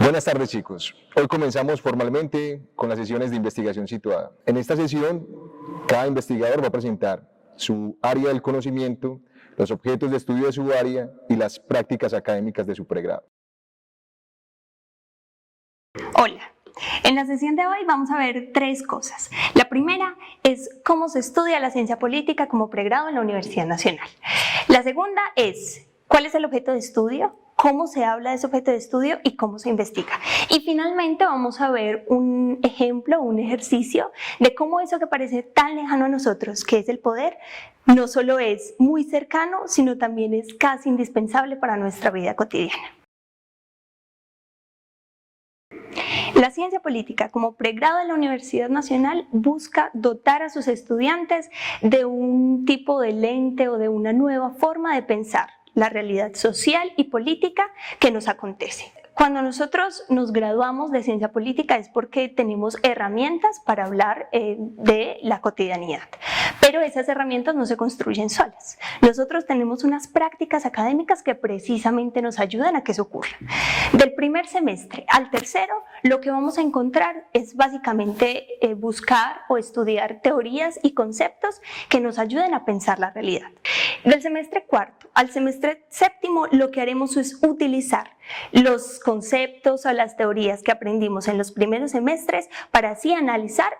Buenas tardes, chicos. Hoy comenzamos formalmente con las sesiones de investigación situada. En esta sesión, cada investigador va a presentar su área del conocimiento, los objetos de estudio de su área y las prácticas académicas de su pregrado. Hola. En la sesión de hoy vamos a ver tres cosas. La primera es cómo se estudia la ciencia política como pregrado en la Universidad Nacional. La segunda es cuál es el objeto de estudio, cómo se habla de ese objeto de estudio y cómo se investiga. Y finalmente vamos a ver un ejemplo, un ejercicio de cómo eso que parece tan lejano a nosotros, que es el poder, no solo es muy cercano, sino también es casi indispensable para nuestra vida cotidiana. La ciencia política como pregrado en la Universidad Nacional busca dotar a sus estudiantes de un tipo de lente o de una nueva forma de pensar la realidad social y política que nos acontece. Cuando nosotros nos graduamos de ciencia política es porque tenemos herramientas para hablar de la cotidianidad, pero esas herramientas no se construyen solas. Nosotros tenemos unas prácticas académicas que precisamente nos ayudan a que eso ocurra. Del primer semestre al tercero, lo que vamos a encontrar es básicamente buscar o estudiar teorías y conceptos que nos ayuden a pensar la realidad. Del semestre cuarto al semestre séptimo, lo que haremos es utilizar los conceptos o las teorías que aprendimos en los primeros semestres para así analizar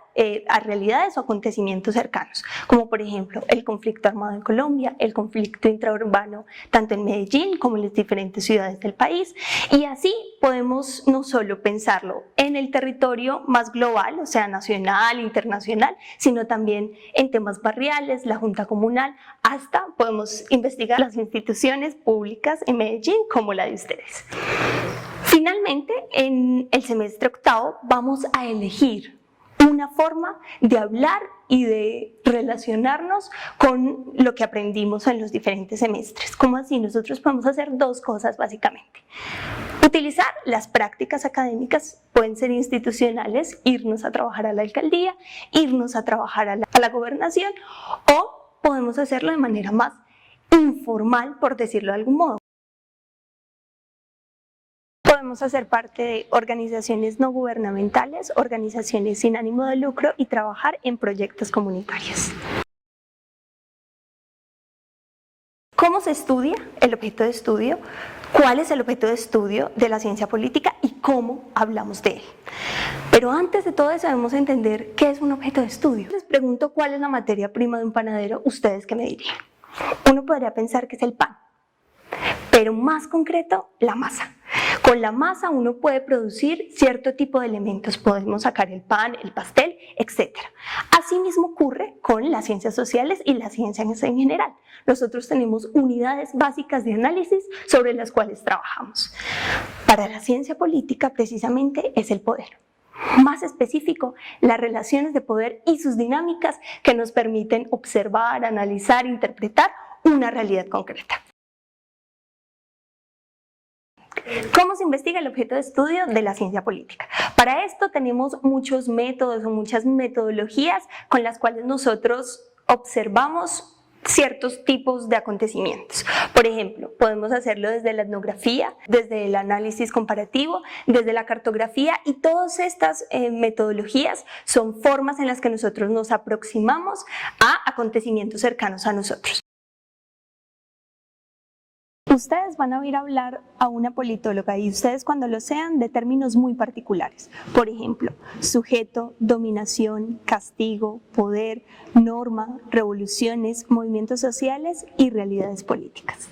a realidades o acontecimientos cercanos, como por ejemplo el conflicto armado en Colombia, el conflicto intraurbano tanto en Medellín como en las diferentes ciudades del país, y así podemos no solo pensarlo en el territorio más global, o sea, nacional, internacional, sino también en temas barriales, la junta comunal, hasta podemos investigar las instituciones públicas en Medellín como la de ustedes. Finalmente, en el semestre octavo vamos a elegir una forma de hablar y de relacionarnos con lo que aprendimos en los diferentes semestres. ¿Cómo así? Nosotros podemos hacer dos cosas básicamente. Utilizar las prácticas académicas, pueden ser institucionales, irnos a trabajar a la alcaldía, irnos a trabajar a la gobernación, o podemos hacerlo de manera más informal, por decirlo de algún modo. Podemos hacer parte de organizaciones no gubernamentales, organizaciones sin ánimo de lucro y trabajar en proyectos comunitarios. ¿Cómo se estudia el objeto de estudio? ¿Cuál es el objeto de estudio de la ciencia política y cómo hablamos de él? Pero antes de todo eso debemos entender qué es un objeto de estudio. Les pregunto cuál es la materia prima de un panadero, ¿ustedes qué me dirían? Uno podría pensar que es el pan, pero más concreto, la masa. Con la masa uno puede producir cierto tipo de elementos, podemos sacar el pan, el pastel, etc. Asimismo ocurre con las ciencias sociales y las ciencias en general. Nosotros tenemos unidades básicas de análisis sobre las cuales trabajamos. Para la ciencia política precisamente es el poder. Más específico, las relaciones de poder y sus dinámicas que nos permiten observar, analizar, interpretar una realidad concreta. ¿Cómo se investiga el objeto de estudio de la ciencia política? Para esto tenemos muchos métodos o muchas metodologías con las cuales nosotros observamos ciertos tipos de acontecimientos. Por ejemplo, podemos hacerlo desde la etnografía, desde el análisis comparativo, desde la cartografía, y todas estas metodologías son formas en las que nosotros nos aproximamos a acontecimientos cercanos a nosotros. Ustedes van a oír hablar a una politóloga y ustedes cuando lo sean de términos muy particulares. Por ejemplo, sujeto, dominación, castigo, poder, norma, revoluciones, movimientos sociales y realidades políticas.